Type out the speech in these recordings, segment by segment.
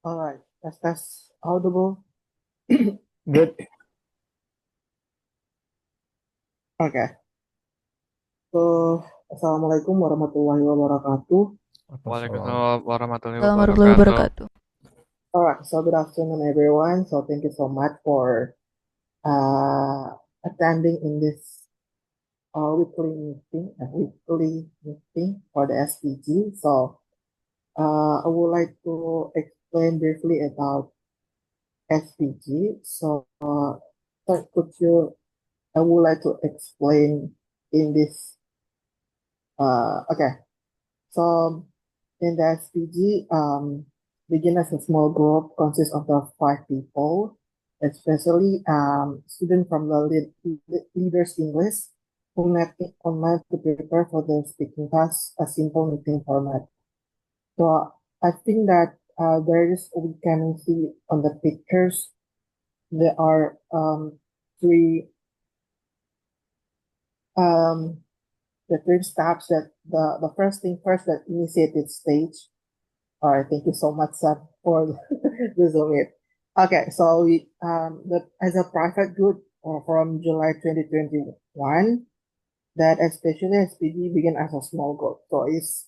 All right, that's audible. Good. Okay. So, Assalamualaikum warahmatullahi wabarakatuh. Waalaikumsalam warahmatullahi Warahmatullahi wabarakatuh. wabarakatuh. All right, so good afternoon, everyone. So thank you so much for attending in this weekly meeting for the SPG. So I would like to explain briefly about SPG. So I would like to explain in this. Okay. So in the SPG, begin as a small group consists of the 5 people, especially students from the leaders English who met online to prepare for their speaking class, a simple meeting format. So I think that we can see on the pictures there are three um, the three steps that the first thing first that initiated stage. All right, thank you so much, Seth, for the Zoom it. Okay, so as a private group from July 2021, that especially SPG began as a small group. So it's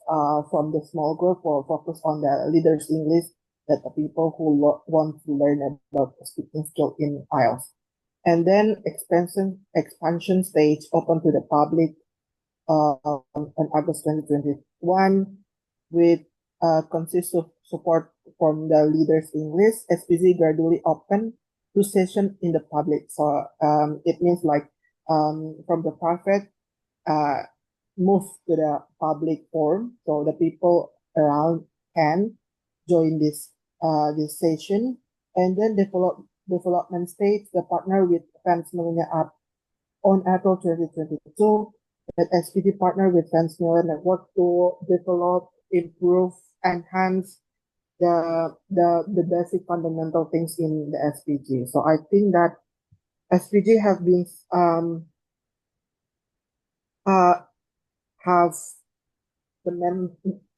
from the small group for focus on the leaders English, that the people who want to learn about speaking skill in IELTS. And then expansion stage open to the public on August 2021 with consistent support from the leaders English. SPG gradually opened to session in the public. So it means like from the private move to the public forum. So the people around can join this session, and then development stage. The partner with Fansmillennials on April 2022, that SPG partnered with Fansmillennials Network to develop, improve, enhance the basic fundamental things in the SPG. So I think that SPG have been have the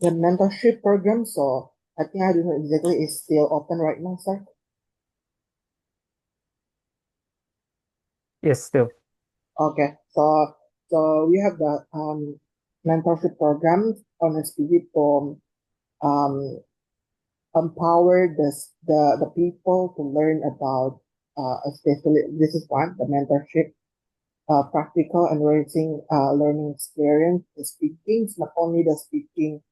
mentorship program. So I think I don't know exactly, it's still open right now, sir. Yes, still. Okay, so we have the mentorship program on SPG to empower the people to learn about especially this is one, the mentorship, practical and learning experience, the speaking, not only the speaking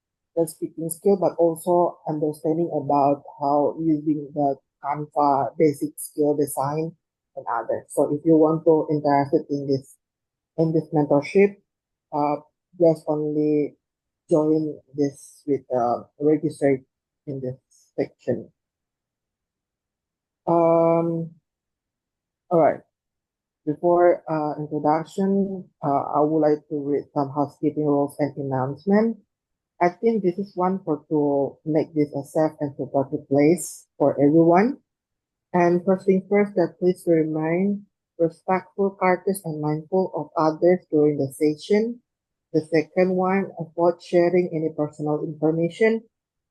skill, but also understanding about how using the Canva basic skill design and others. So if you want to interested in this mentorship, uh, just only join this with register in this section. All right. Before introduction, I would like to read some housekeeping rules and announcement. I think this is one for to make this a safe and supportive place for everyone. And first thing first, that please remain respectful, courteous, and mindful of others during the session. The second one, avoid sharing any personal information,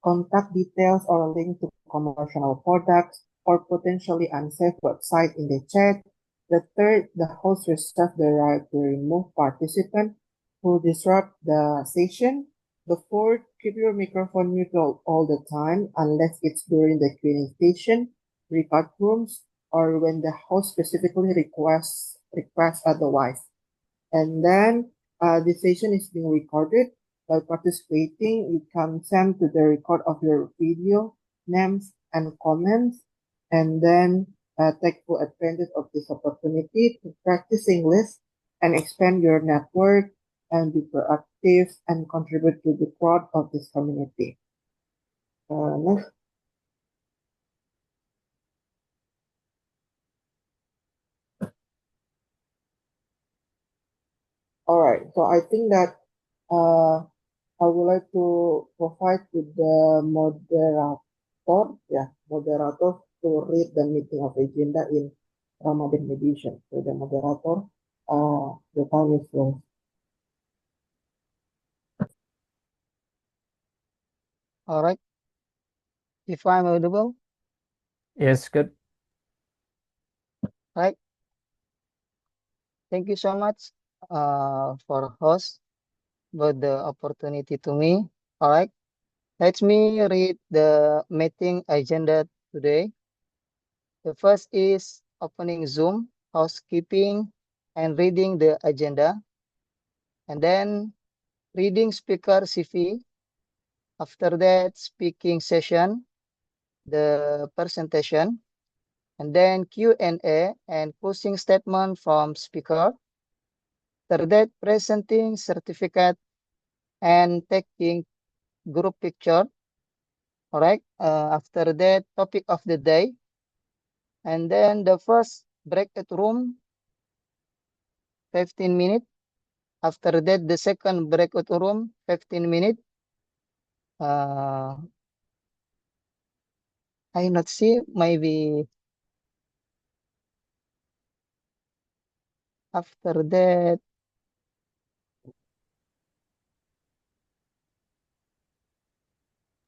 contact details, or link to commercial products or potentially unsafe website in the chat. The third, the host reserves the right to remove participants who disrupt the session. The fourth, keep your microphone muted all the time unless it's during the Q&A session, record rooms, or when the host specifically requests otherwise. And then this session is being recorded. By participating, you consent to the record of your video, names, and comments, and then take full advantage of this opportunity to practice English and expand your network and be proactive and contribute to the growth of this community. Next. All right, so I think that I would like to provide with the moderator to read the meeting of agenda in Ramadan edition. So the moderator, the time is yours. All right. If I'm audible, Yes, good. Right. Thank you so much for host for the opportunity to me. All right. Let me read the meeting agenda today. The first is opening Zoom, housekeeping, and reading the agenda. And then reading speaker CV. After that, speaking session, the presentation, and then Q&A and closing statement from speaker. After that, presenting certificate and taking group picture. All right. After that, topic of the day. And then the first breakout room, 15 minutes. After that, the second breakout room, 15 minutes. I not see, maybe after that,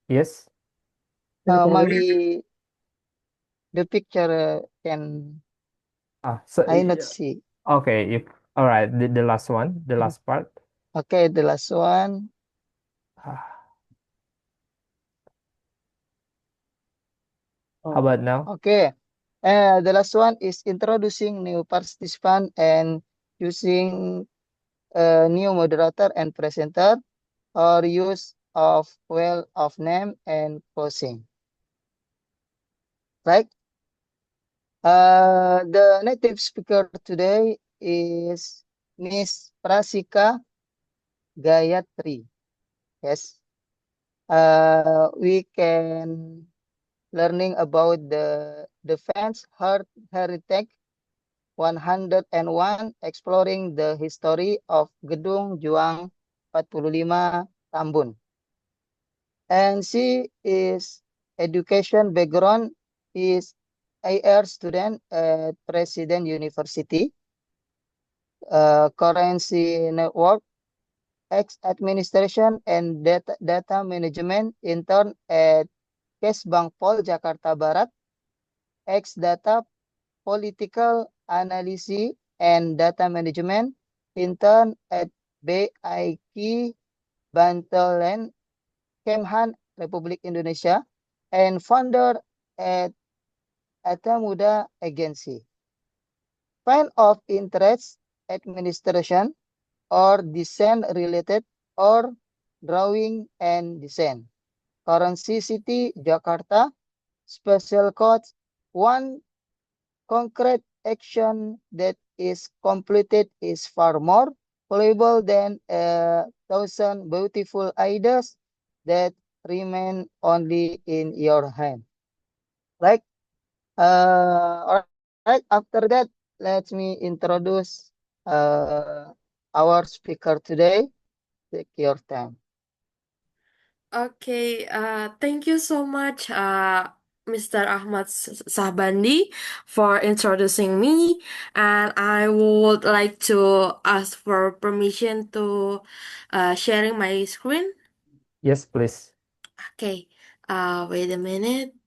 Yes. maybe the picture can, So I not see. okay, if all right, the last one, the last part. Okay, the last one. How about now? Okay. The last one is introducing new participant and using a new moderator and presenter or use of well of name and closing. Right? The native speaker today is Miss Pracika Gayatry. Yes. We can learning about the defense heritage 101 exploring the history of Gedung Juang 45 Tambun. And she is education background is AR student at President University, currency network, ex administration and data management intern at Bank Pol Jakarta Barat, ex data political analysis and data management intern at BIK Bantelen Kemhan Republik Indonesia and founder at Atamuda Agency. Field of interest administration or design related or drawing and design. Currency city Jakarta. Special codes. One concrete action that is completed is far more valuable than 1,000 beautiful ideas that remain only in your hand. Right? All right. After that, let me introduce our speaker today. Take your time. Okay, thank you so much, Mr. Acmat Sahbandie, for introducing me. And I would like to ask for permission to sharing my screen. Yes, please. Okay, wait a minute.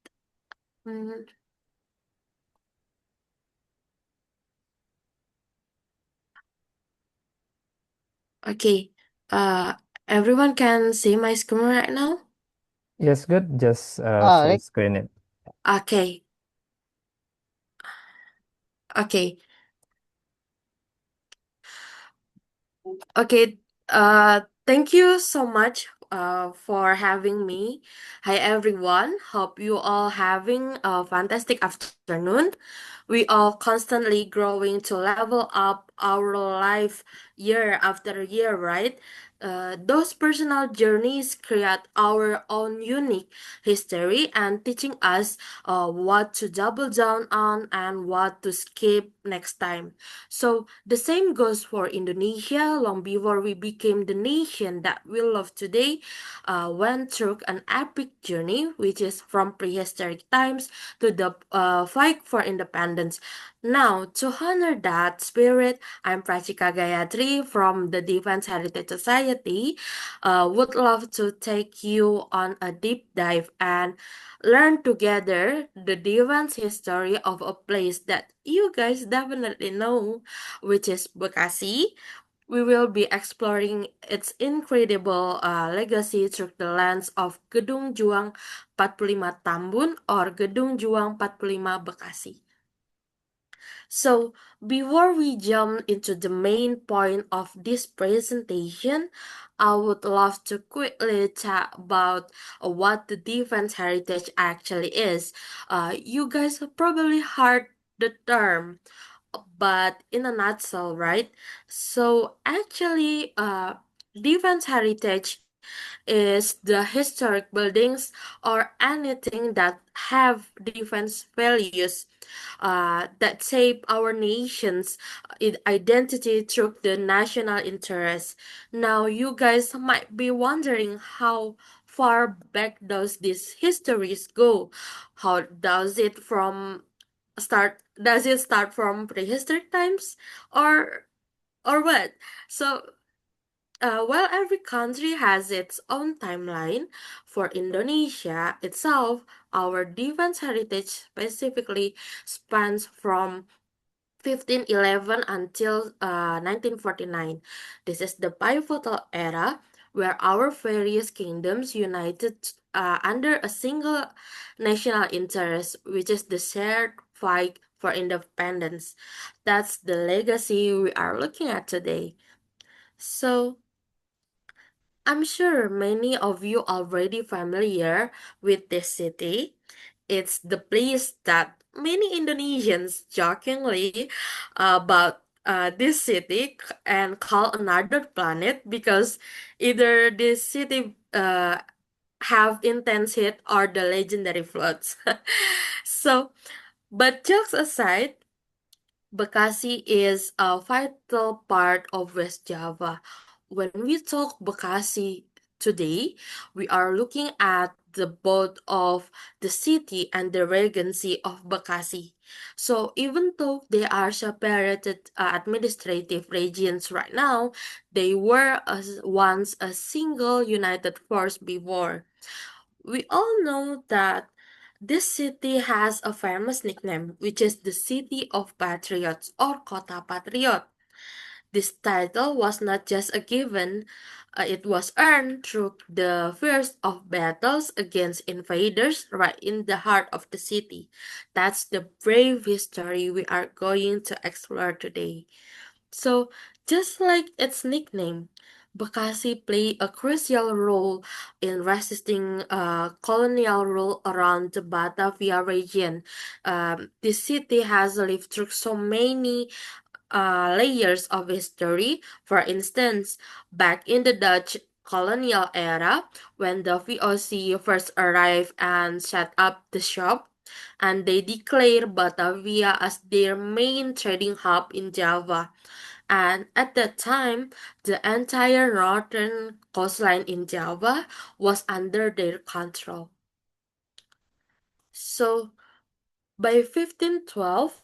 Okay, everyone can see my screen right now? Yes, good. Just full Right. screen it. Okay. Okay. Okay, thank you so much for having me. Hi everyone, hope you all having a fantastic afternoon. We all constantly growing to level up our life year after year, right? Those personal journeys create our own unique history and teaching us what to double down on and what to skip next time. So the same goes for Indonesia. Long before we became the nation that we love today, went through an epic journey, which is from prehistoric times to the fight for independence. Now, to honor that spirit, I'm Pracika Gayatry from the Defense Heritage Society. Would love to take you on a deep dive and learn together the defense history of a place that you guys definitely know, which is Bekasi. We will be exploring its incredible legacy through the lens of Gedung Juang 45 Tambun or Gedung Juang 45 Bekasi. So, before we jump into the main point of this presentation, I would love to quickly chat about what the defense heritage actually is. You guys have probably heard the term, but in a nutshell, right? So, actually, defense heritage is the historic buildings or anything that have defense values that shape our nation's identity through the national interest. Now, you guys might be wondering how far back does these histories go? How does it from start? Does it start from prehistoric times, or what? So while every country has its own timeline, for Indonesia itself, our defense heritage specifically spans from 1511 until 1949. This is the pivotal era where our various kingdoms united under a single national interest, which is the shared fight for independence. That's the legacy we are looking at today. So, I'm sure many of you already familiar with this city. It's the place that many Indonesians jokingly about this city and call another planet because either this city have intense heat or the legendary floods. So, but jokes aside, Bekasi is a vital part of West Java. When we talk Bekasi today, we are looking at the both of the city and the regency of Bekasi. So even though they are separated administrative regions right now, they were once a single united force before. We all know that this city has a famous nickname, which is the City of Patriots or Kota Patriot. This title was not just a given, it was earned through the first of battles against invaders right in the heart of the city. That's the brave history we are going to explore today. So, just like its nickname, Bekasi played a crucial role in resisting colonial rule around the Batavia region. This city has lived through so many layers of history. For instance, back in the Dutch colonial era, when the VOC first arrived and set up the shop, and they declared Batavia as their main trading hub in Java. And at that time, the entire northern coastline in Java was under their control. So, by 1512,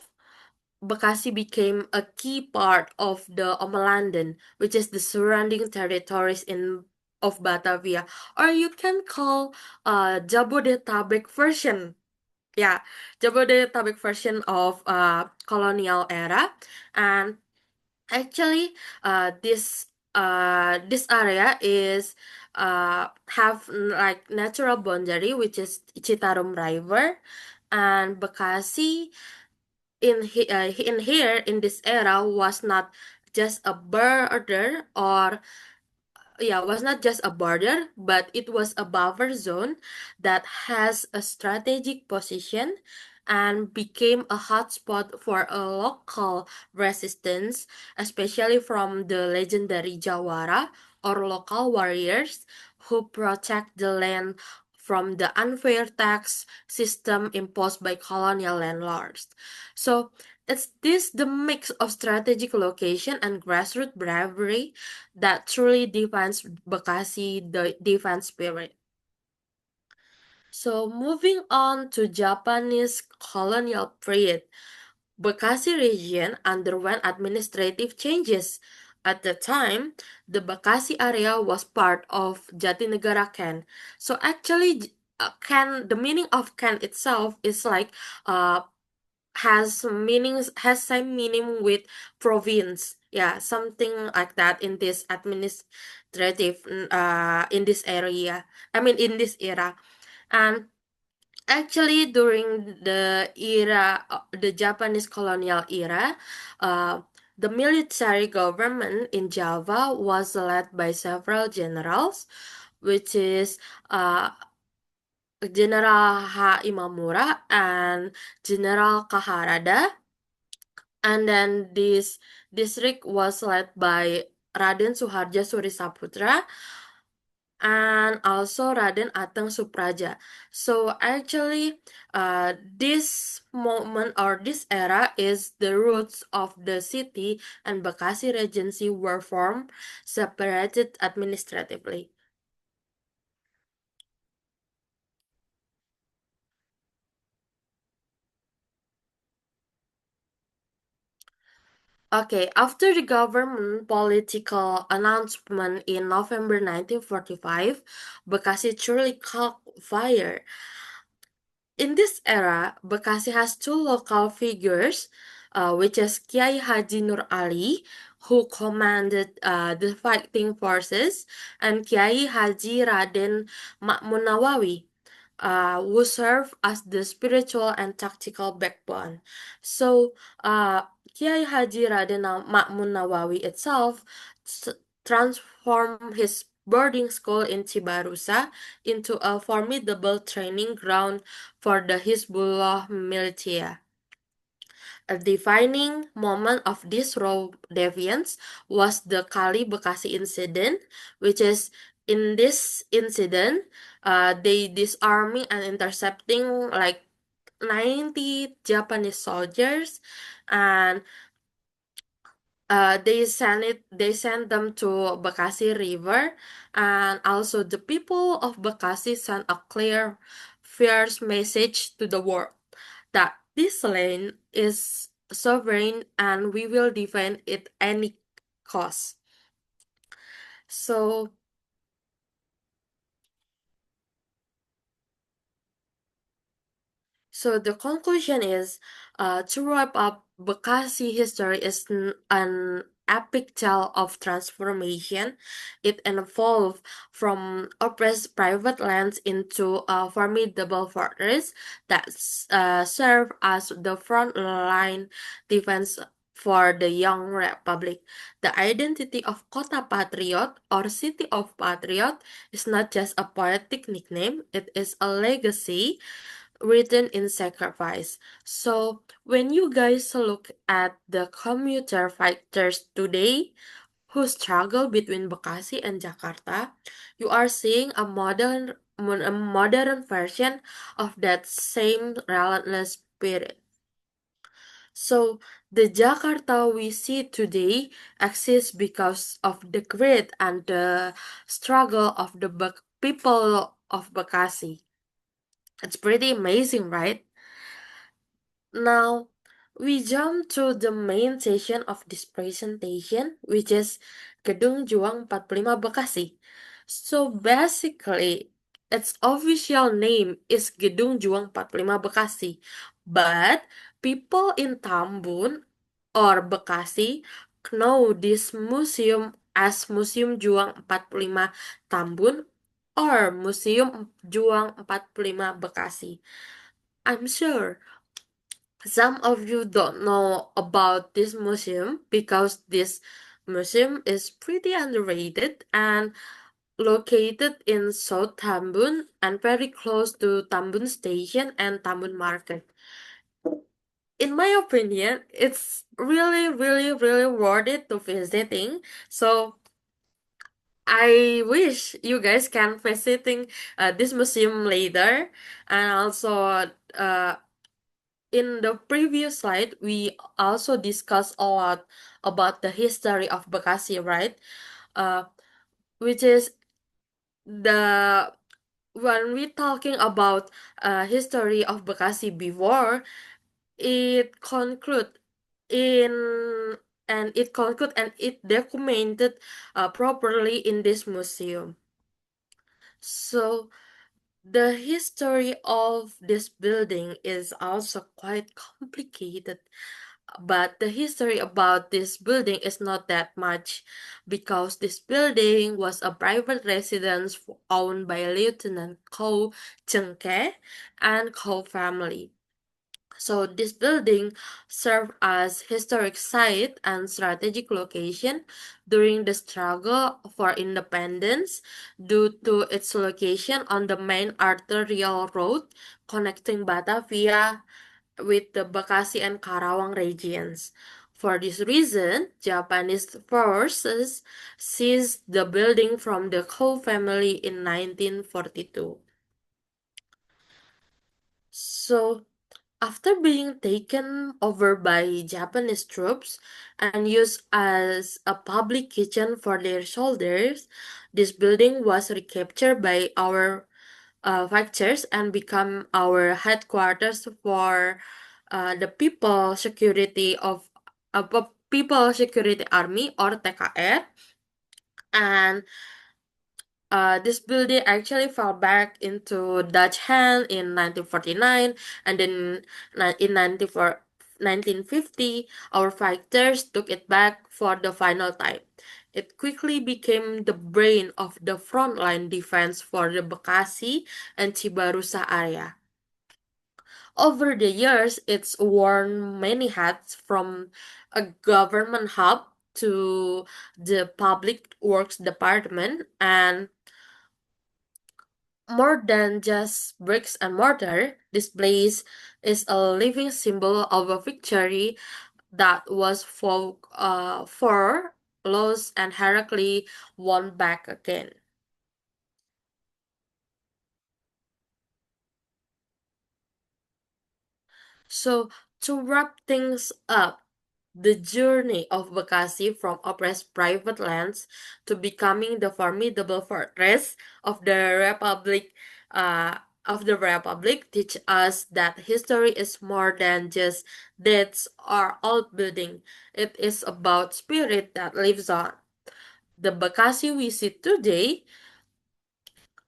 Bekasi became a key part of the Omelanden, which is the surrounding territories of Batavia, or you can call Jabodetabek version. Yeah, Jabodetabek version of colonial era, and actually, this area is have like natural boundary, which is Citarum River, and Bekasi in here in this era was not just a border or was not just a border, but it was a buffer zone that has a strategic position and became a hotspot for a local resistance, especially from the legendary Jawara or local warriors who protect the land from the unfair tax system imposed by colonial landlords. So it's this the mix of strategic location and grassroots bravery that truly defines Bekasi, the defense spirit. So moving on to Japanese colonial period, Bekasi region underwent administrative changes. At the time, the Bekasi area was part of Jatinegara Ken. So actually, Ken, the meaning of Ken itself is like has same meaning with province. Yeah, something like that in this administrative in this area. I mean in this era. And actually, during the Japanese colonial era, the military government in Java was led by several generals, which is General H. Imamura and General Kaharada. And then this district was led by Raden Suharja Surisaputra and also Raden Ateng Supraja. So actually, this moment or this era is the roots of the city and Bekasi Regency were formed, separated administratively. Okay, after the government political announcement in November 1945, Bekasi truly caught fire. In this era, Bekasi has two local figures, which is Kiai Haji Nur Ali, who commanded the fighting forces, and Kiai Haji Raden Ma'mun Nawawi, who served as the spiritual and tactical backbone. So, Kiai Haji Raden Ma'mun Nawawi itself transformed his boarding school in Cibarusa into a formidable training ground for the Hizbullah militia. A defining moment of this raw deviance was the Kali Bekasi incident, which is in this incident, they disarming and intercepting like 90 Japanese soldiers, and they sent them to Bekasi River, and also the people of Bekasi sent a clear, fierce message to the world that this land is sovereign and we will defend it any cost. So the conclusion is, to wrap up, Bekasi history is an epic tale of transformation. It evolved from oppressed private lands into a formidable fortress that served as the front line defense for the young republic. The identity of Kota Patriot or City of Patriot is not just a poetic nickname, it is a legacy written in sacrifice. So when you guys look at the commuter fighters today who struggle between Bekasi and Jakarta, you are seeing a modern version of that same relentless spirit. So the Jakarta we see today exists because of the grit and the struggle of the people of Bekasi. It's pretty amazing, right? Now, we jump to the main session of this presentation, which is Gedung Juang 45 Bekasi. So basically, its official name is Gedung Juang 45 Bekasi, but people in Tambun or Bekasi know this museum as Museum Juang 45 Tambun or Museum Juang 45 Bekasi. I'm sure some of you don't know about this museum because this museum is pretty underrated and located in South Tambun and very close to Tambun Station and Tambun Market. In my opinion, it's really, really, really worth it to visiting. So I wish you guys can visiting this museum later, and also in the previous slide, we also discussed a lot about the history of Bekasi, right? Which is the when we talking about history of Bekasi before, it conclude in and it documented properly in this museum. So the history of this building is also quite complicated, but the history about this building is not that much because this building was a private residence owned by Lieutenant Ko Chengke and Ko family. So this building served as historic site and strategic location during the struggle for independence due to its location on the main arterial road connecting Batavia with the Bekasi and Karawang regions. For this reason, Japanese forces seized the building from the Ko family in 1942. So, after being taken over by Japanese troops and used as a public kitchen for their soldiers, this building was recaptured by our factors and become our headquarters for the People Security Army or TKR, and this building actually fell back into Dutch hand in 1949, and then in 1950, our fighters took it back for the final time. It quickly became the brain of the frontline defense for the Bekasi and Cibarusah area. Over the years, it's worn many hats from a government hub to the public works department, and more than just bricks and mortar, this place is a living symbol of a victory that was for lost and heroically won back again. So, to wrap things up, the journey of Bekasi from oppressed private lands to becoming the formidable fortress of the Republic teach us that history is more than just dates or old building. It is about spirit that lives on. The Bekasi we see today,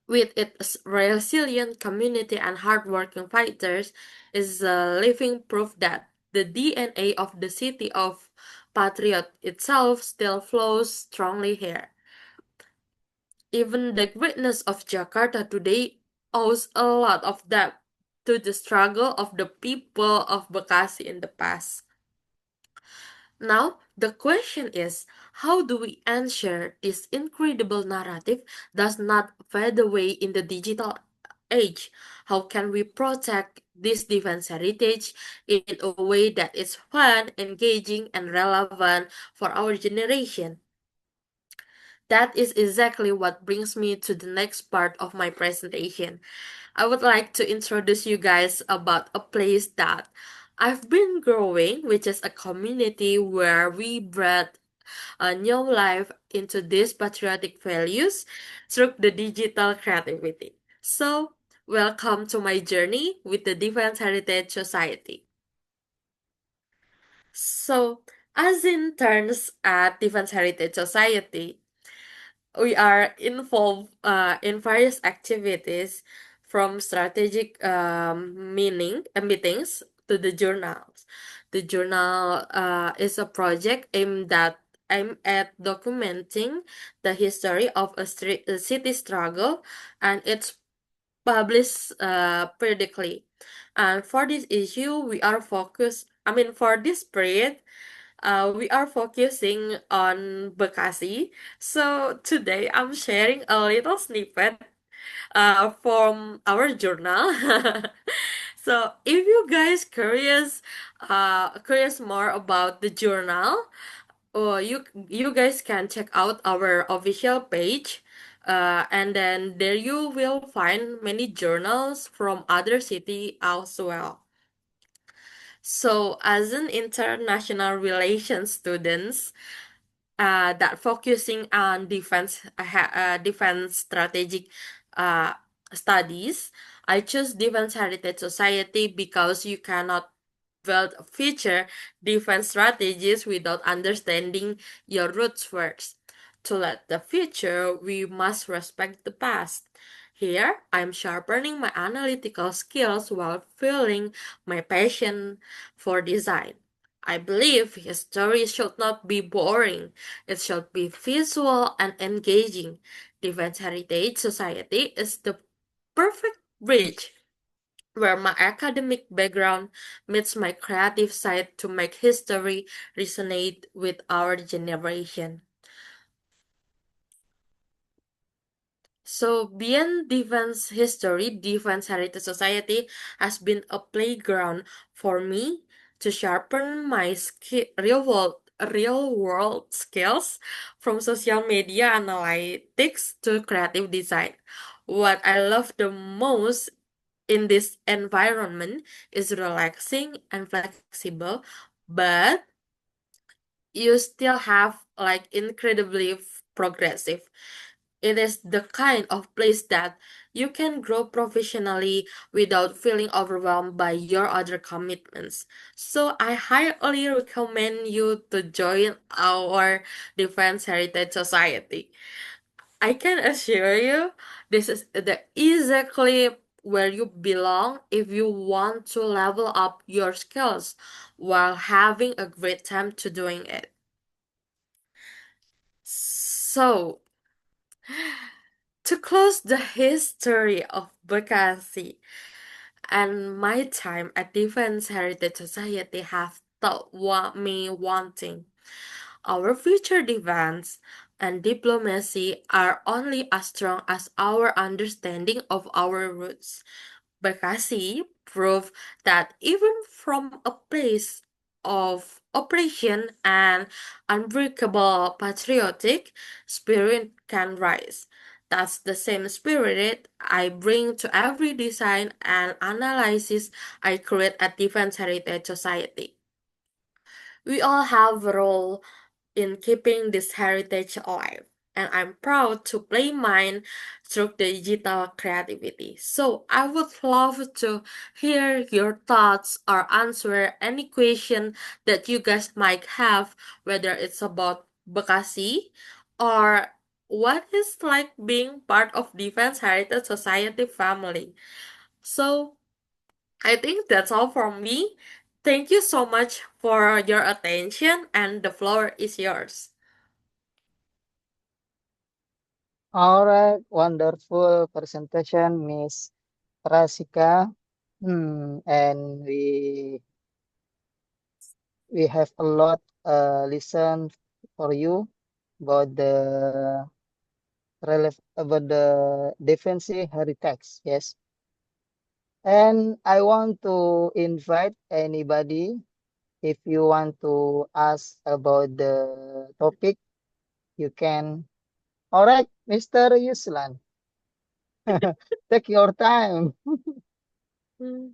with its resilient community and hardworking fighters, is a living proof that the DNA of the city of Patriot itself still flows strongly here. Even the greatness of Jakarta today owes a lot of that to the struggle of the people of Bekasi in the past. Now, the question is, how do we ensure this incredible narrative does not fade away in the digital age? How can we protect this defense heritage in a way that is fun, engaging, and relevant for our generation? That is exactly what brings me to the next part of my presentation. I would like to introduce you guys about a place that I've been growing, which is a community where we brought a new life into these patriotic values through the digital creativity. So, welcome to my journey with the Defense Heritage Society. So, as interns at Defense Heritage Society, we are involved in various activities from strategic meetings to the journals. The journal is a project aimed at documenting the history of a city struggle, and it's published periodically. And for this issue, for this period, we are focusing on Bekasi. So today I'm sharing a little snippet from our journal. So if you guys curious more about the journal, you guys can check out our official page. And then there you will find many journals from other city as well. So, as an international relations students that focusing on defense strategic studies, I choose Defense Heritage Society because you cannot build future defense strategies without understanding your roots first. To lead the future, we must respect the past. Here, I'm sharpening my analytical skills while fueling my passion for design. I believe history should not be boring. It should be visual and engaging. Defense Heritage Society is the perfect bridge where my academic background meets my creative side to make history resonate with our generation. So, beyond defense history, Defense Heritage Society has been a playground for me to sharpen my real world skills from social media analytics to creative design. What I love the most in this environment is relaxing and flexible, but you still have like incredibly progressive. It is the kind of place that you can grow professionally without feeling overwhelmed by your other commitments. So I highly recommend you to join our Defense Heritage Society. I can assure you this is exactly where you belong if you want to level up your skills while having a great time to doing it. So, to close the history of Bekasi and my time at Defense Heritage Society have taught me one thing. Our future defense and diplomacy are only as strong as our understanding of our roots. Bekasi proved that even from a place of oppression and unbreakable patriotic spirit can rise. That's the same spirit I bring to every design and analysis I create at Defense Heritage Society. We all have a role in keeping this heritage alive, and I'm proud to play mine through digital creativity. So I would love to hear your thoughts or answer any question that you guys might have, whether it's about Bekasi or what is like being part of Defense Heritage Society family. So I think that's all from me. Thank you so much for your attention, and the floor is yours. All right, wonderful presentation, Miss Pracika. And we have a lot listen for you about the about the defensive heritage. Yes, and I want to invite anybody if you want to ask about the topic, you can. All right, Mr. Yuslan, take your time. Mm.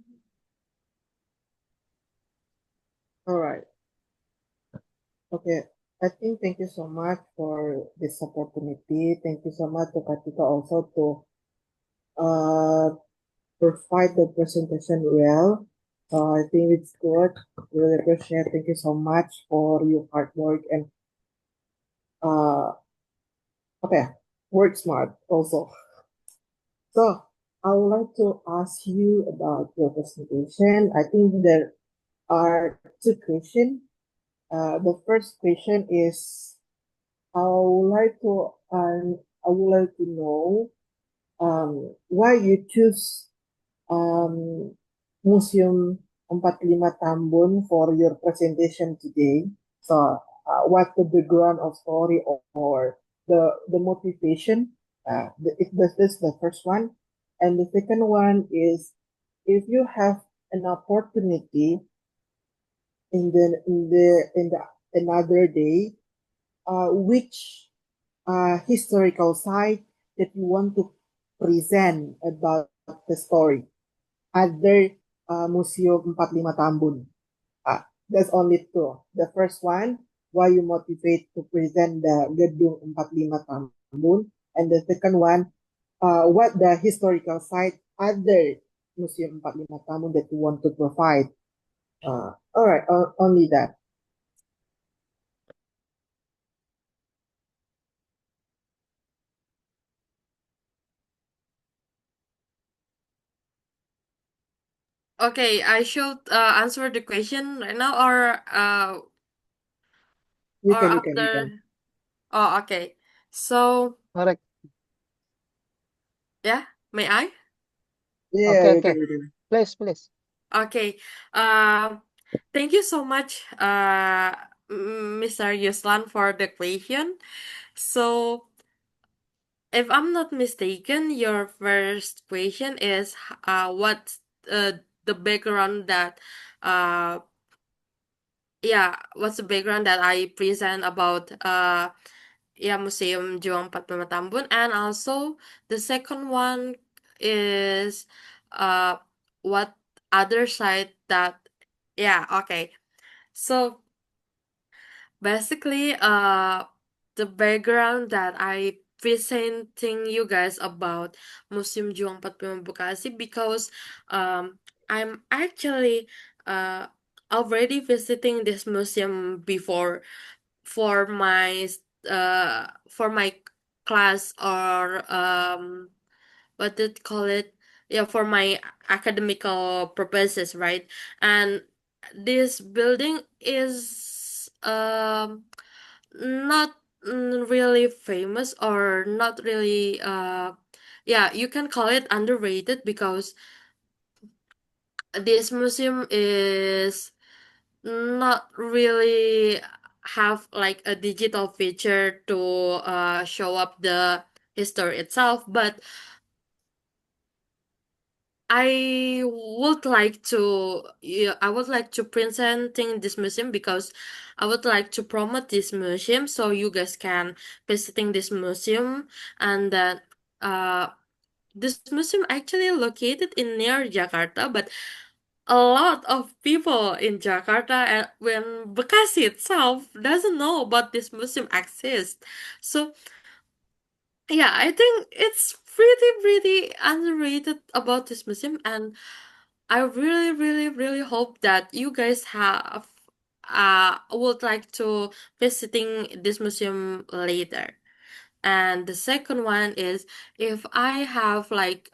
All right. Okay. I think thank you so much for this opportunity. Thank you so much to Katika also to uh provide the presentation well. I think it's good. Really appreciate. Thank you so much for your hard work and uh okay, work smart also. So I would like to ask you about your presentation. I think there are two questions. The first question is I would like to know why you choose Museum 45 Tambun for your presentation today. So, what the background of story or the motivation? This is the first one, and the second one is if you have an opportunity in the another day, which historical site that you want to present about the story. Other Museum 45 Tambun. There's only two. The first one, why you motivate to present the Gedung 45 Tambun. And the second one, what the historical site other Museum 45 Tambun that you want to provide. All right, only that. Okay, I should answer the question right now or You or can, you can, you can. after. Oh, okay. So, Correct. yeah, may I? Yeah, Okay, you okay. can, you can. Please, please. Okay. Thank you so much, Mr. Yuslan, for the question. So, if I'm not mistaken, your first question is what's the background that uh what's the background that I present about Museum Juang Tambun, and also the second one is uh what other side that okay. So basically, the background that I presenting you guys about Museum Juang Bekasi, because I'm actually uh already visiting this museum before for my for my class, or what did call it, for my academical purposes, right? And this building is not really famous, or not really you can call it underrated, because this museum is not really have like a digital feature to show up the history itself, but I would like to presenting this museum, because I would like to promote this museum so you guys can visiting this museum. And then this museum actually located in near Jakarta, but a lot of people in Jakarta and when Bekasi itself doesn't know about this museum exists. So yeah, I think it's pretty underrated about this museum, and I really hope that you guys have would like to visiting this museum later. And the second one is, if I have like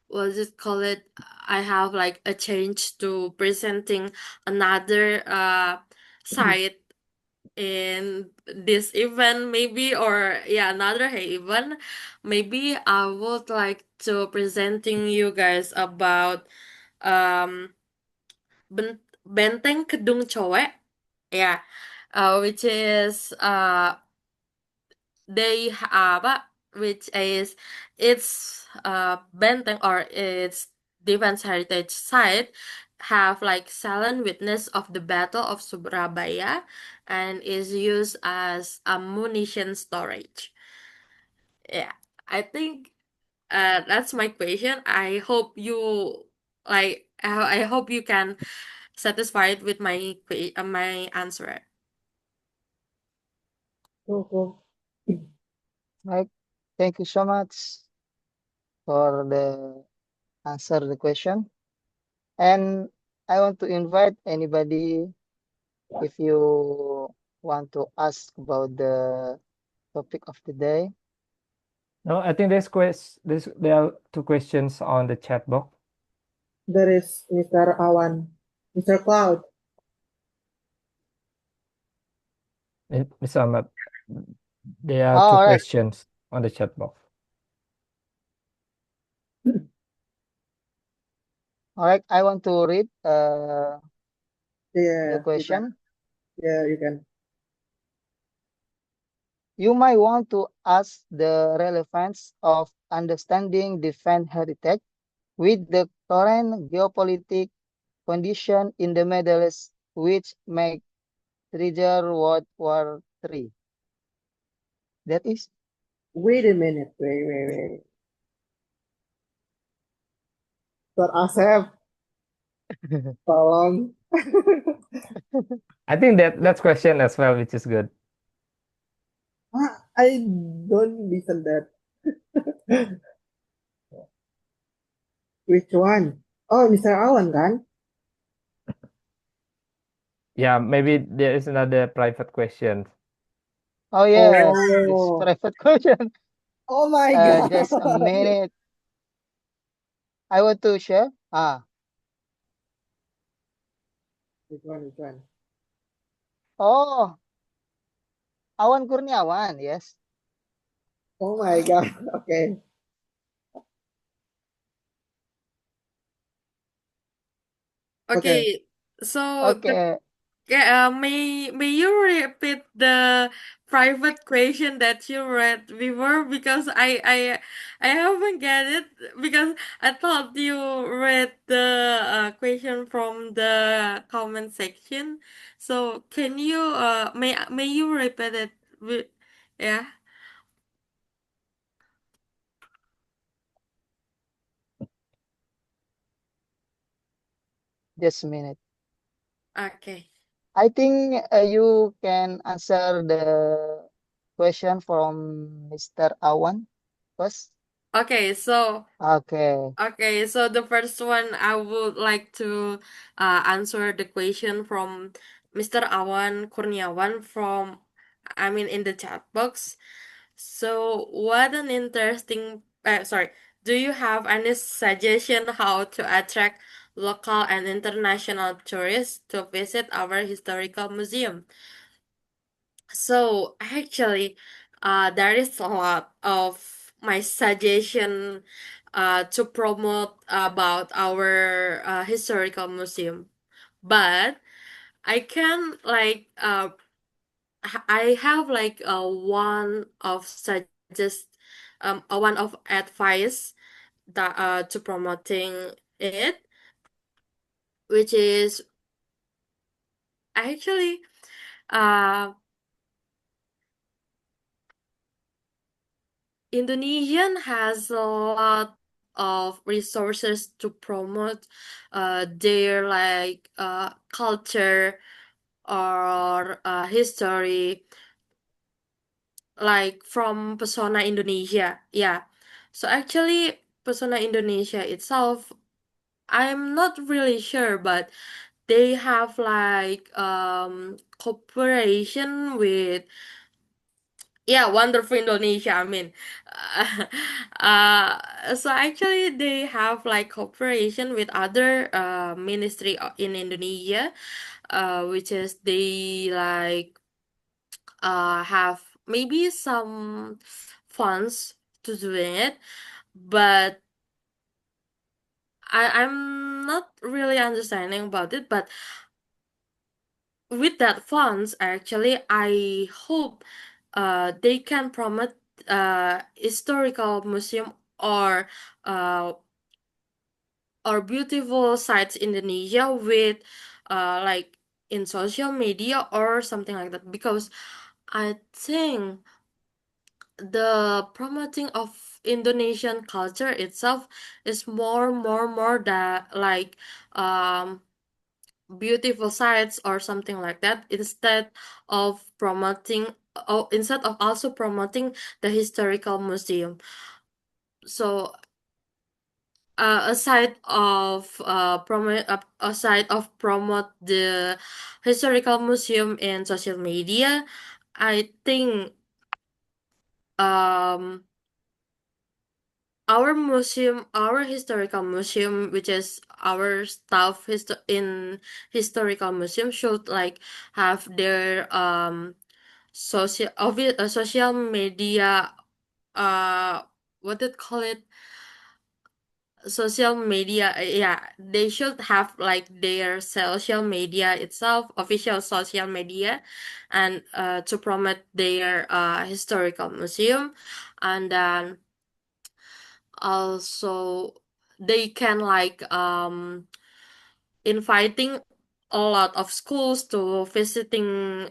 what does it call it? I have like a change to presenting another site in this event, maybe, or another event. Maybe I would like to presenting you guys about um Benteng Gedung Cowek, yeah, which is which is its Benteng, or its defense heritage site, have like silent witness of the Battle of Surabaya, and is used as ammunition storage. Yeah, I think that's my question. I hope you I hope you can satisfied with my answer. Cool, cool. Right. Thank you so much for the answer the question. And I want to invite anybody, if you want to ask about the topic of the day. No, I think there are two questions on the chat box. There is Mr. Awan, Mr. Cloud. Mr. Ahmad, there are Oh, two all right. questions on the chat box. All right. I want to read Yeah, the you can. question. Yeah, you can. You might want to ask the relevance of understanding defense heritage with the current geopolitical condition in the Middle East, which may trigger World War III. That is. Wait a minute. Wait. Sir Asep, tolong. I think that's question as well, which is good. I don't listen that. Which one? Oh, Mr. Awan kan? Yeah, maybe there is another private question. Oh yes, this Oh, private question. oh my God. Just a minute. I want to share. Which one? Which one? Oh, Awan Kurniawan. Yes. Oh my God. Okay. Okay. Okay, so Okay. may you repeat the private question that you read before because I haven't get it because I thought you read the question from the comment section. So can you may you repeat it? Yeah. Just a minute. Okay. I think you can answer the question from Mr. Awan first. Okay, so Okay. the first one I would like to answer the question from Mr. Awan Kurniawan from, I mean, in the chat box. So, what an interesting, sorry, do you have any suggestion how to attract local and international tourists to visit our historical museum? So actually, there is a lot of my suggestion to promote about our historical museum, but I can like I have like one of suggest one of advice that to promoting it, which is actually uh Indonesian has a lot of resources to promote their like culture or history, like from Pesona Indonesia. Yeah. So actually Pesona Indonesia itself, I'm not really sure, but they have like cooperation with, yeah, wonderful Indonesia, I mean. So actually they have like cooperation with other ministry in Indonesia, which is they like have maybe some funds to doing it, but I'm not really understanding about it. But with that funds, actually I hope they can promote historical museum uh or beautiful sites in Indonesia with like in social media or something like that, because I think the promoting of Indonesian culture itself is more that like um beautiful sites or something like that, instead of promoting, instead of also promoting the historical museum. So aside of promote the historical museum in social media, I think um our historical museum, which is our staff in historical museum, should like have their social media, uh what did call it, social media, yeah, they should have like their social media itself, official social media, and to promote their historical museum. And then also they can like inviting a lot of schools to visiting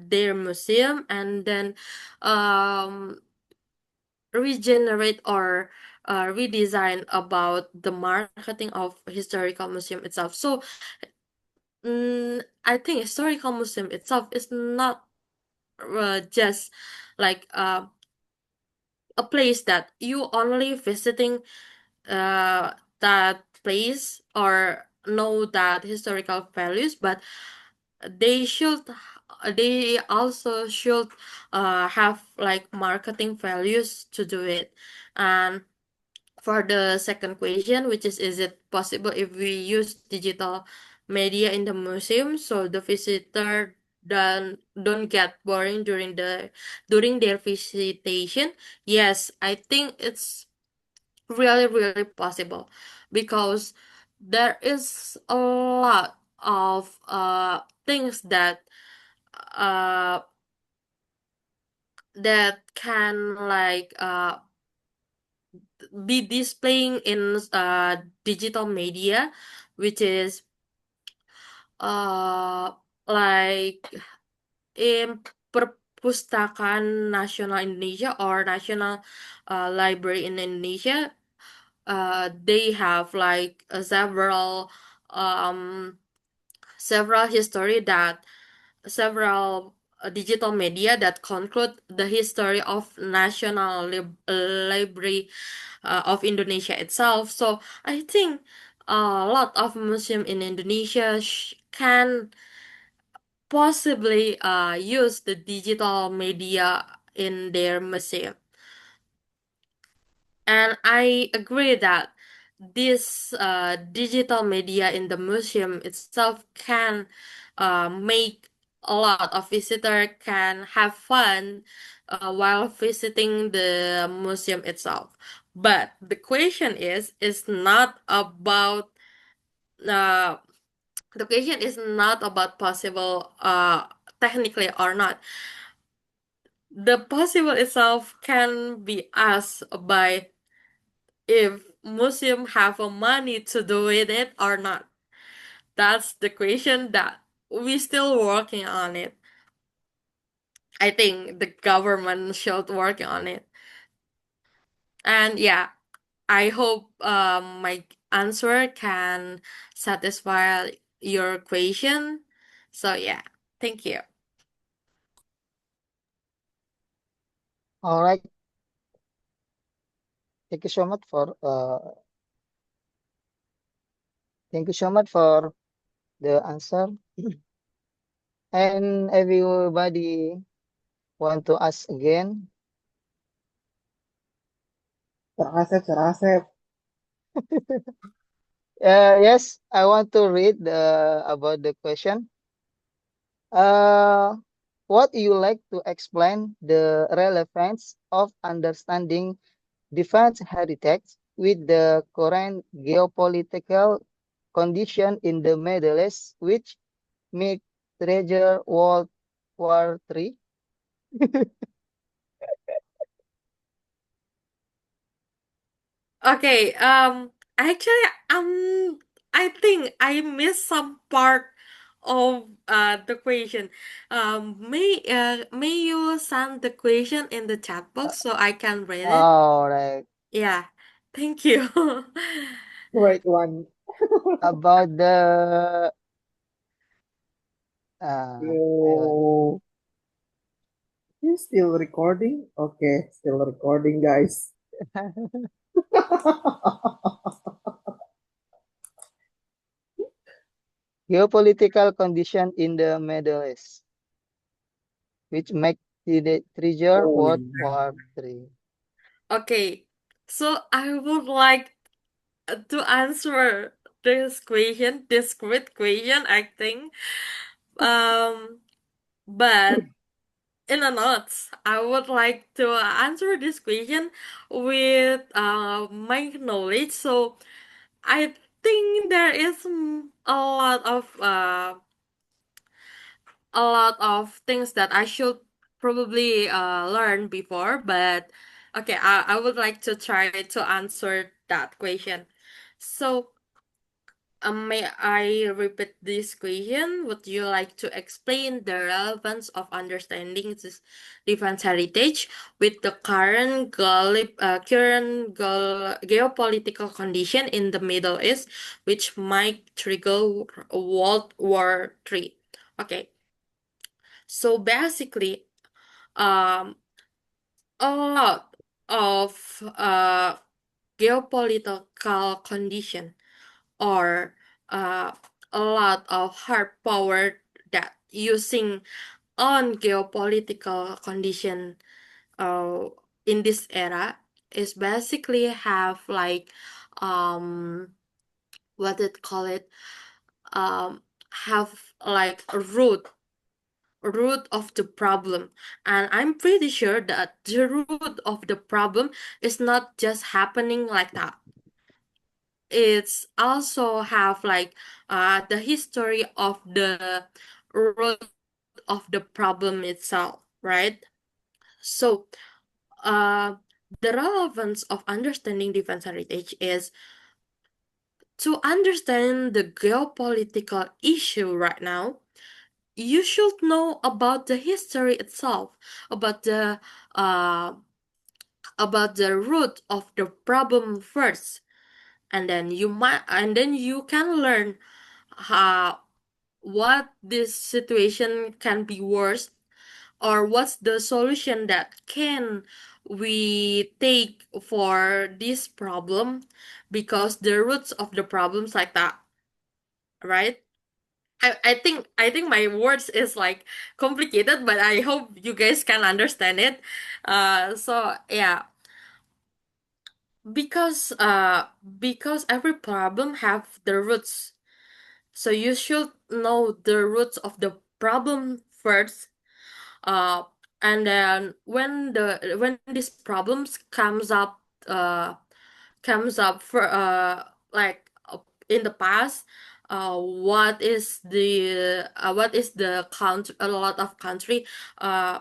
their museum, and then um regenerate or redesign about the marketing of historical museum itself. So I think historical museum itself is not just like a place that you only visiting that place or know that historical values, but they should they also should have like marketing values to do it. And for the second question, which is it possible if we use digital media in the museum so the visitor don't get boring during their visitation? Yes, I think it's really possible, because there is a lot of things uh that can like be displaying in digital media, which is uh like in Perpustakaan Nasional Indonesia or National Library in Indonesia. They have like um several history that several digital media that conclude the history of National Library of Indonesia itself. So I think a lot of museum in Indonesia can possibly use the digital media in their museum. And I agree that this digital media in the museum itself can make a lot of visitors can have fun while visiting the museum itself. But the question is not about uh, the question is not about possible technically or not. The possible itself can be asked by if museum have a money to do with it or not. That's the question that we still working on it. I think the government should work on it. And yeah, I hope my answer can satisfy your question. So yeah, thank you. All right. Thank you so much for the answer. And everybody want to ask again? Sir Asep. Yes, I want to read about the question. What you like to explain the relevance of understanding defense heritage with the current geopolitical condition in the Middle East, which make trigger World War III? Okay, actually, I think I missed some part of the question. May you send the question in the chat box so I can read it? All right. Yeah, thank you. Great one. About the I You you still recording? Okay, still recording, guys. geopolitical condition in the Middle East, which make the trigger Oh, World War III. Okay, so I would like to answer this question, this great question, I think. But in a notes, I would like to answer this question with my knowledge. So I think there is a lot of things that I should probably learn before. But okay, I would like to try to answer that question. So may I repeat this question? Would you like to explain the relevance of understanding this defense heritage with the geopolitical condition in the Middle East, which might trigger World War III? Okay, so basically, um, a lot of geopolitical condition or uh, a lot of hard power that using on geopolitical condition in this era is basically have like what it call it have like a root of the problem, and I'm pretty sure that the root of the problem is not just happening like that. It's also have like the history of the root of the problem itself, right? So the relevance of understanding defense heritage is to understand the geopolitical issue right now. You should know about the history itself, about the uh, root of the problem first, and then you can learn how what this situation can be worse, or what's the solution that can we take for this problem, because the roots of the problems like that, right? I think my words is like complicated, but I hope you guys can understand it. So yeah, because every problem have the roots, so you should know the roots of the problem first. Uh, and then when these problems uh comes up for in the past, what is the country, a lot of country uh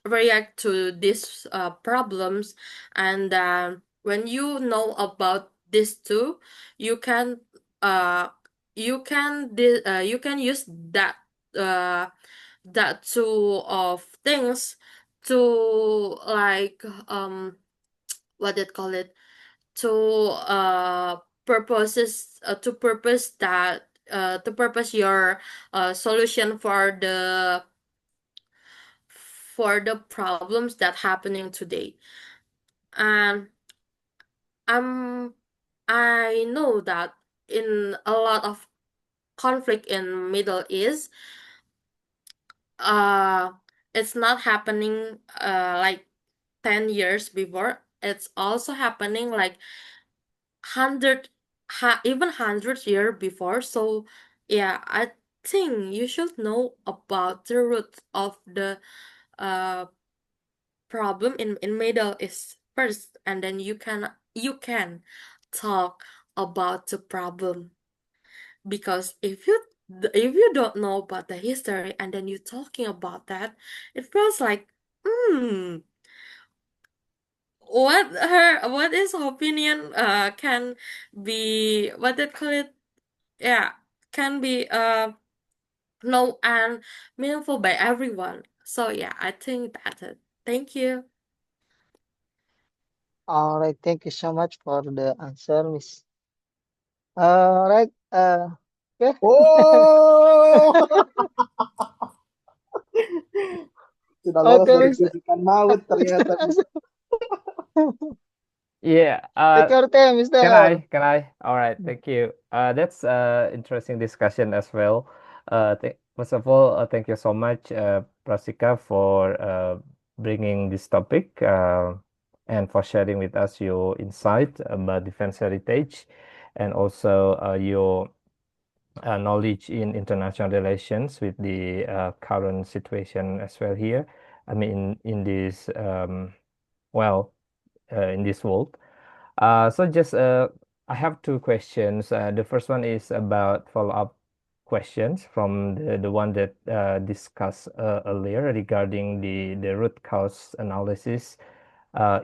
react to these problems, and when you know about this too, you can uh you can use uh that two of things to like what did call it, to to purpose your solution for the problems that happening today. And I know that in a lot of conflict in Middle East, uh it's not happening like 10 years before. It's also happening like 100 before. So yeah, I think you should know about the root of the uh problem in Middle East first, and then you can talk about the problem. Because if you don't know about the history and then you're talking about that, it feels like, hmm, what is opinion can be what they call it, yeah, can be know and meaningful by everyone. So yeah, I think that's it. Thank you. All right, thank you so much for the answer, Miss. All right, okay. Oh, sudah lolos Okay, dari Miss. kritikan maut ternyata. Yeah, Take your time, Mister. can I? All right, thank you. That's interesting discussion as well. First of all, thank you so much, Prasika, for bringing this topic and for sharing with us your insight about defense heritage, and also your knowledge in international relations with the current situation as well here. I mean, in this well, in this world. So just I have two questions. The first one is about follow-up questions from the one that discussed earlier regarding the root cause analysis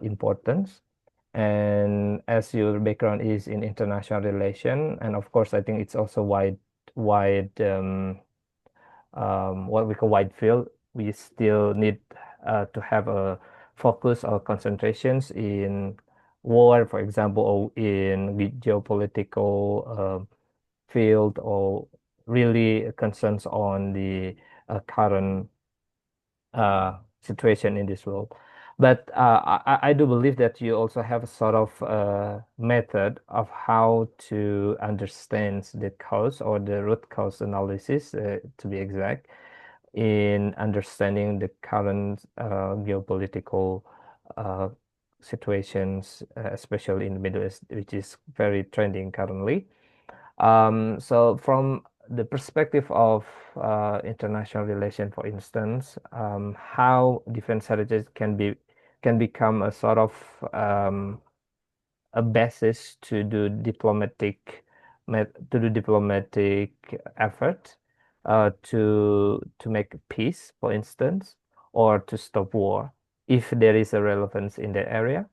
importance. And as your background is in international relation, and of course, I think it's also wide what we call wide field. We still need to have a focus or concentrations in war, for example, or in the geopolitical field, or really concerns on the current situation in this world. But I do believe that you also have a sort of method of how to understand the cause or the root cause analysis, to be exact. in understanding the current geopolitical situations, especially in the Middle East, which is very trending currently. So from the perspective of international relation, for instance, how defense heritage can become a sort of a basis to do diplomatic effort to make peace, for instance, or to stop war, if there is a relevance in that area.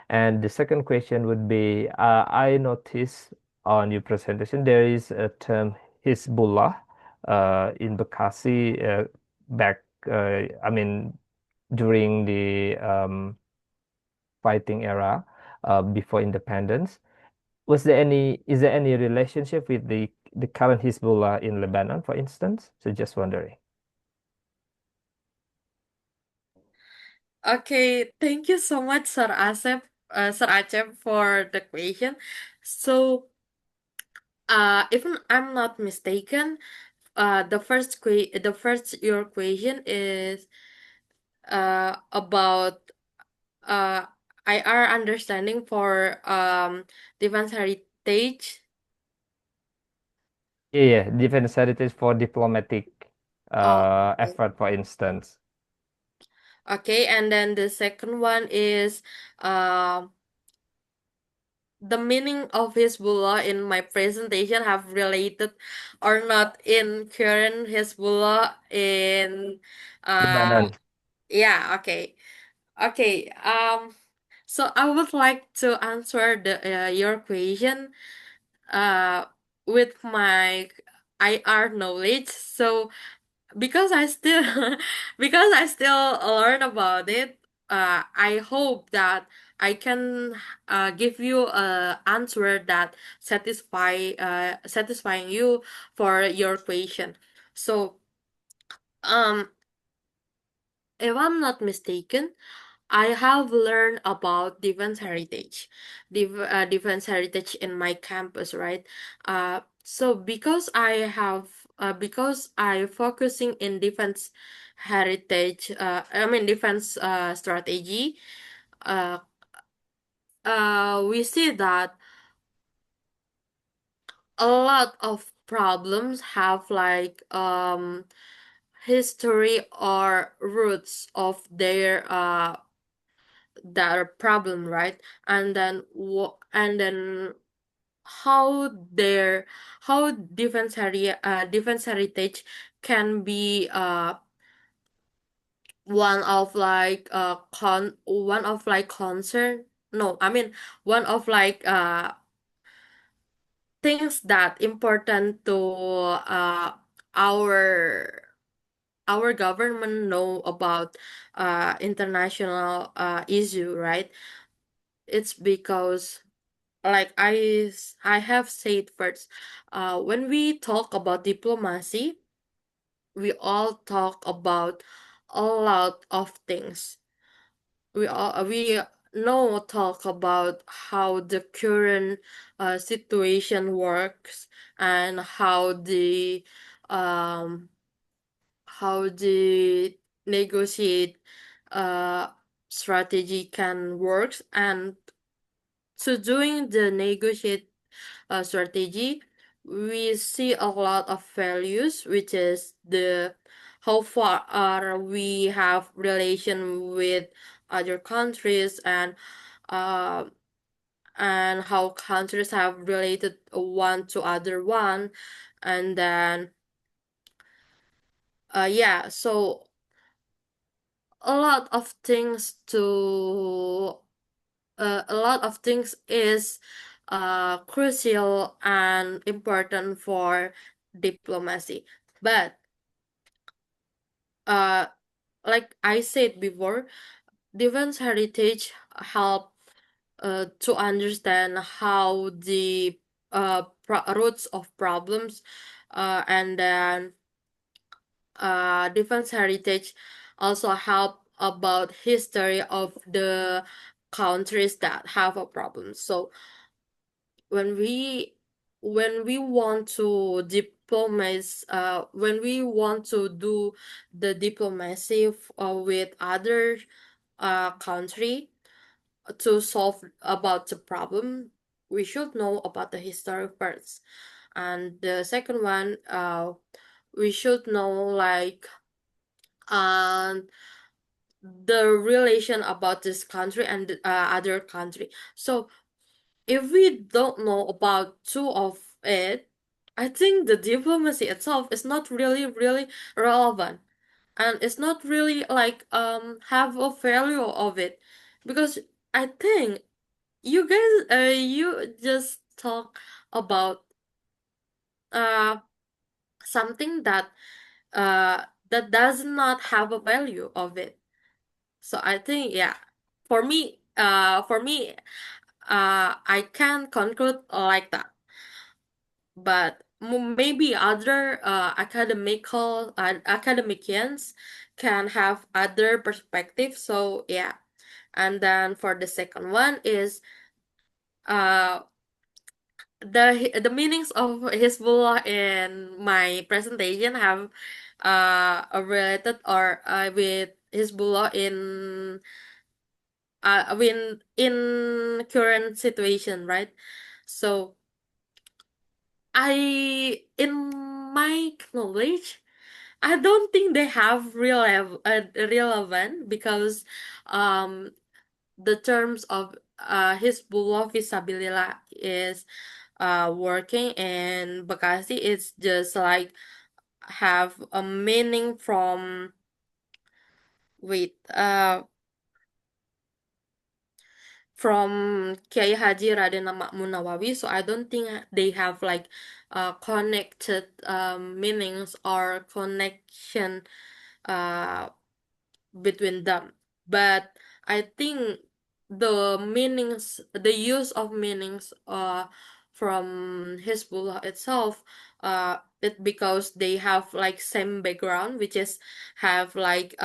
And the second question would be, I noticed on your presentation there is a term Hizbullah in Bekasi back, I mean, during the fighting era before independence. Is there any relationship with the current Hezbollah in Lebanon, for instance? So just wondering. Okay, thank you so much, Sir Acep, for the question. So, if I'm not mistaken, the first your question is about IR understanding for defense heritage. Yeah, defense heritage for diplomatic Okay. effort, for instance. Okay, and then the second one is the meaning of Hezbollah in my presentation have related or not in current Hezbollah in Lebanon. yeah, okay. Okay, so I would like to answer your question with my IR knowledge. So because I still because I still learn about it, I hope that I can give you a answer that satisfying you for your question. So if I'm not mistaken, I have learned about defense heritage in my campus, right? So because I focusing in defense heritage, defense strategy. Uh, we see that a lot of problems have like history or roots of their problem, right? And then how defense heritage can be one of like concern. No, I mean one of like things that important to our our government know about international issue, right? It's because like I have said first, when we talk about diplomacy, we all talk about a lot of things. We know talk about how the current situation works and um how the negotiate uh strategy can works, and so doing the negotiate strategy, we see a lot of values, which is the how far are we have relation with other countries, uh, and how countries have related one to other one, and then yeah, so a lot of things to a lot of things is crucial and important for diplomacy. But uh, like I said before, defense heritage help to understand how the roots of problems, and then defense heritage also help about history of the countries that have a problem. So when we when we want to when we want to do the diplomacy with other country to solve about the problem, we should know about the history first. And the second one, we should know like the relation about this country and other country. So if we don't know about two of it, I think the diplomacy itself is not really relevant, and it's not really like have a value of it, because I think you guys you just talk about uh something that does not have a value of it. So I think, yeah, for me I can conclude like that. But maybe other academicians can have other perspectives. So yeah. And then for the second one is uh the meanings of Hezbollah in my presentation have related or with Hezbollah in current situation, right? So in my knowledge, I don't think they have relevant, because um the terms of Hizbullah Fisabilillah is working in Bekasi. It's just like have a meaning from Kiai Haji Raden Makmun Nawawi. So I don't think they have like connected meanings or connection between them. But I think the use of meanings from Hezbollah itself, it because they have like same background, which is have like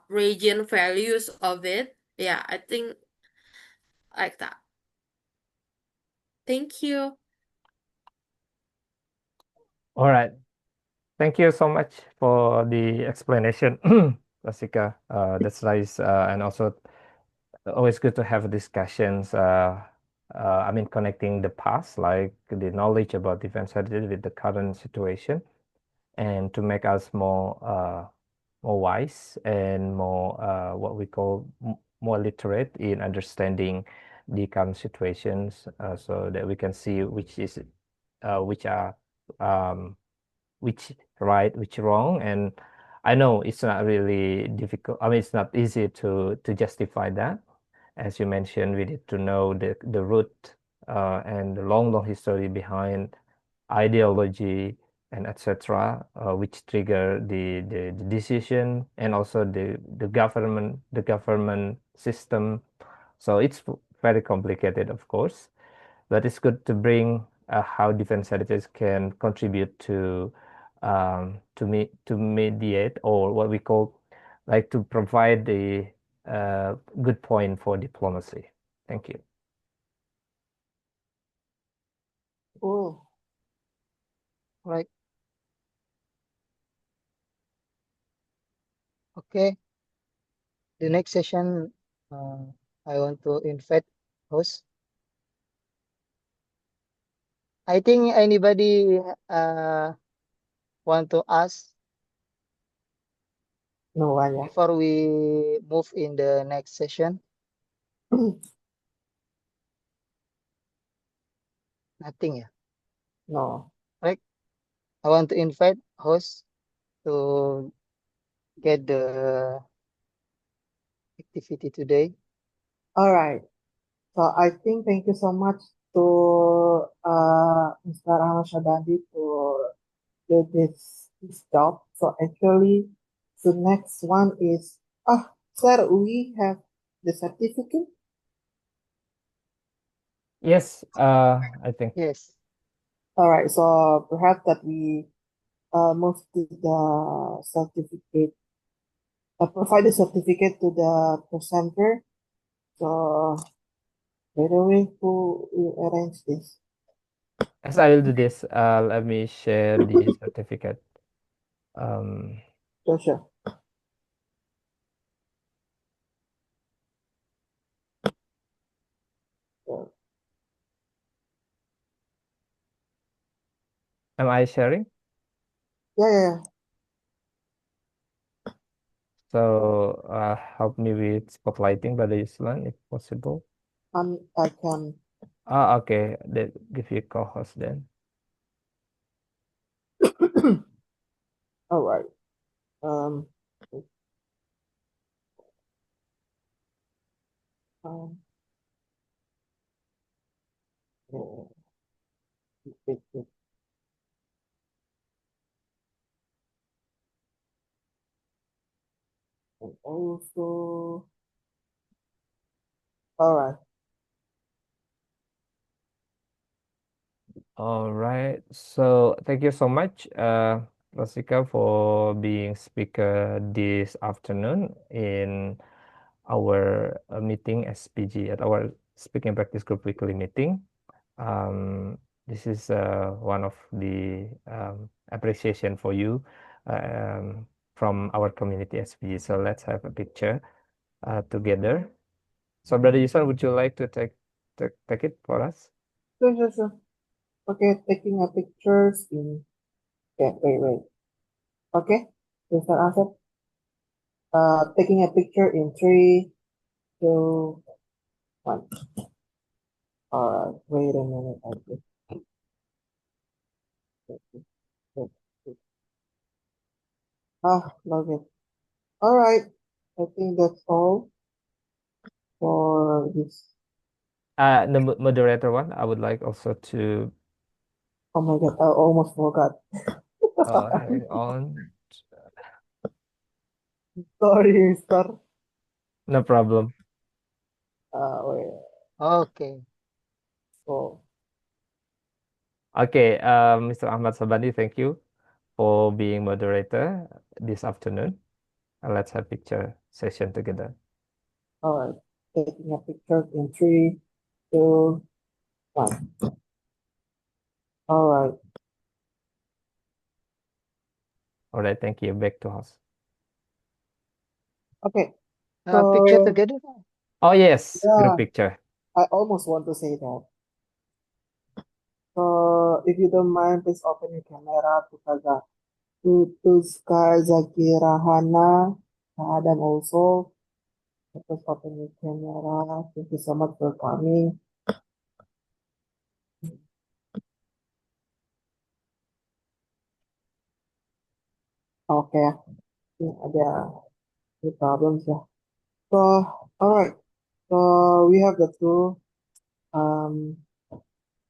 region values of it. Yeah, I think like that. Thank you. All right. Thank you so much for the explanation, Pracika. That's nice, and also always good to have discussions. I mean, connecting the past, like the knowledge about defense strategy with the current situation, and to make us more wise and more what we call more literate in understanding the current situations, so that we can see which are which right, which wrong. And I know it's not really difficult. I mean, it's not easy to justify that. As you mentioned, we need to know the root and the long history behind ideology and etc., which trigger the decision, and also the government system. So it's very complicated, of course, but it's good to bring how defense strategies can contribute to mediate, or what we call like to provide the good point for diplomacy. Thank you. Cool. Right. Okay. The next session, I want to invite host. I think anybody want to ask No one, yeah. before we move in the next session? Nothing, yeah. No. Right. I want to invite host to get the activity today. All right. So I think thank you so much to Mr. Acmat Sahbandie to do this job. So actually, the next one is sir, we have the certificate. Yes, I think. Yes. All right. So perhaps that we move to the certificate. Provide the certificate to the presenter. So by the way, who will arrange this? As I will do this, let me share the certificate. Sure. Am I sharing? Yeah. So help me with spotlighting by the Yuslan if possible. I can. Okay. Then give you co-host then. All right. And also, all right. All right. So thank you so much, Pracika, for being speaker this afternoon in our meeting SPG at our Speaking Practice Group weekly meeting. This is one of the appreciation for you from our community SPG. So let's have a picture together. So Brother Yusan, would you like to take it for us? Sure. Okay, taking a pictures in. Okay, wait. Okay, Mr. Asad. Taking a picture in 3, 2, 1. Alright, wait a minute. Love it. Alright, I think that's all for this. The moderator one, I would like also to. Oh my god, I almost forgot. Hang on. Sorry, mister. No problem. Wait. Okay. So, Okay, Mr. Acmat Sahbandie, thank you for being moderator this afternoon. And let's have picture session together. alright, taking a picture in 3, 2, 1. Alright. All right, thank you. Back to host. Okay. Picture So, together. Oh yes, yeah, group picture. I almost want to say that. So, if you don't mind, please open your camera to Tutuska Zakira Hana, Adam also. Please open your camera. Thank you so much for coming. Okay, ini ada problems ya. So, alright. So we have the two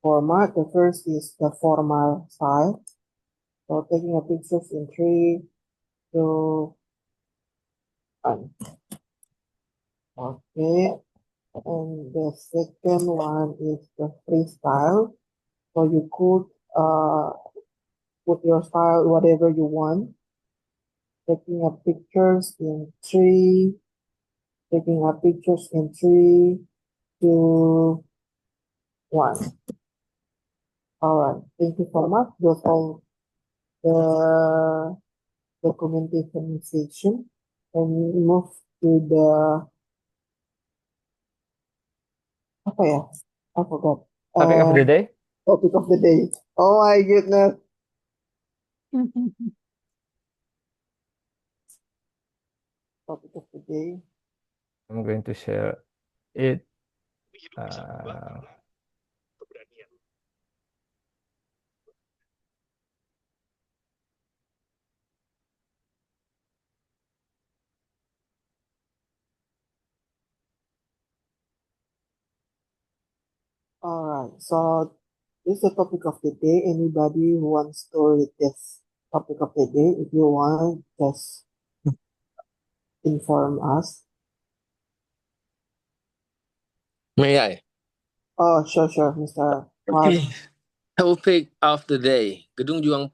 format. The first is the formal style. So taking a pictures in 3, 2, 1. Okay. And the second one is the freestyle. So you could put your style whatever you want. Taking a pictures in 3, 2, 1. All right, thank you so much. That's all the documentation section. And we move to the apa ya? I forgot. Topic of the day. Topic of the day. Oh my goodness. Topic of the day. I'm going to share it. All right, so this is the topic of the day. Anybody who wants to read this topic of the day? If you want, just inform us. May I? Oh, sure, Mr. Okay. Topic of the day. Gedung Juang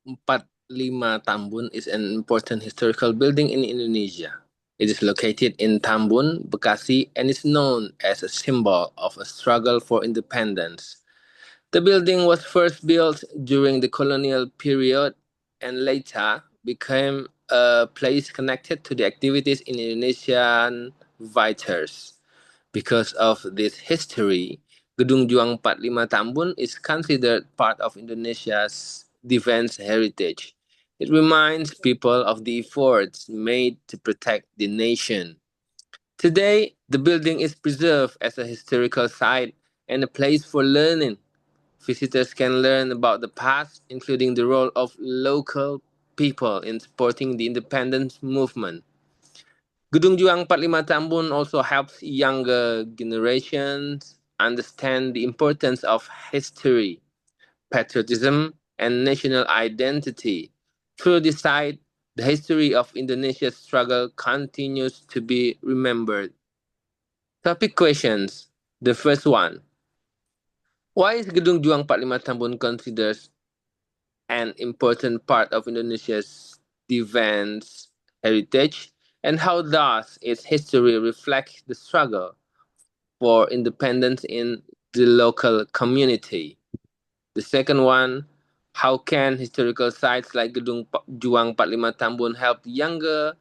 45 Tambun is an important historical building in Indonesia. It is located in Tambun, Bekasi, and is known as a symbol of a struggle for independence. The building was first built during the colonial period and later became a place connected to the activities in Indonesian fighters. Because of this history, Gedung Juang 45 Tambun is considered part of Indonesia's defense heritage. It reminds people of the efforts made to protect the nation. Today, the building is preserved as a historical site and a place for learning. Visitors can learn about the past, including the role of local people in supporting the independence movement. Gedung Juang 45 Tambun also helps younger generations understand the importance of history, patriotism, and national identity. Through this site, the history of Indonesia's struggle continues to be remembered. Topic questions. The first one. Why is Gedung Juang 45 Tambun considered an important part of Indonesia's defense heritage, and how does its history reflect the struggle for independence in the local community? The second one, how can historical sites like Gedung Juang 45 Tambun help younger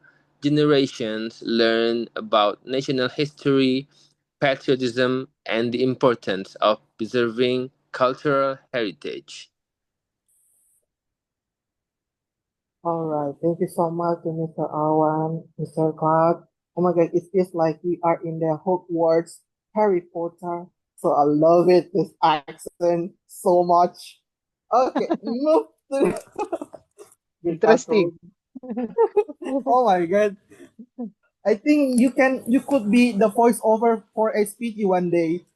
generations learn about national history, patriotism, and the importance of preserving cultural heritage? All right. Thank you so much to Mr. Awan, Mr. Clark. Oh my God, it feels like we are in the Hogwarts Harry Potter. So I love it, this accent so much. Okay, move to Interesting. Oh my God. I think you could be the voiceover for SPT one day.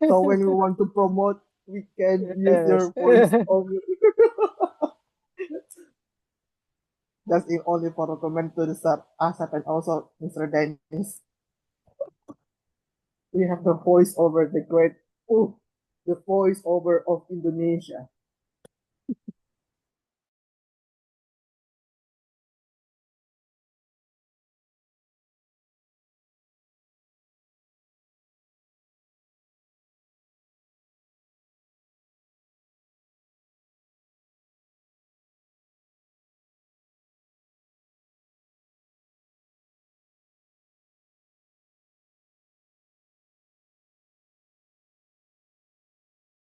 So when we want to promote, we can use your Yes. voiceover. That's the only for recommend to the sub ASAP and also Mr. Dennis. We have the voiceover, the great, the voiceover of Indonesia.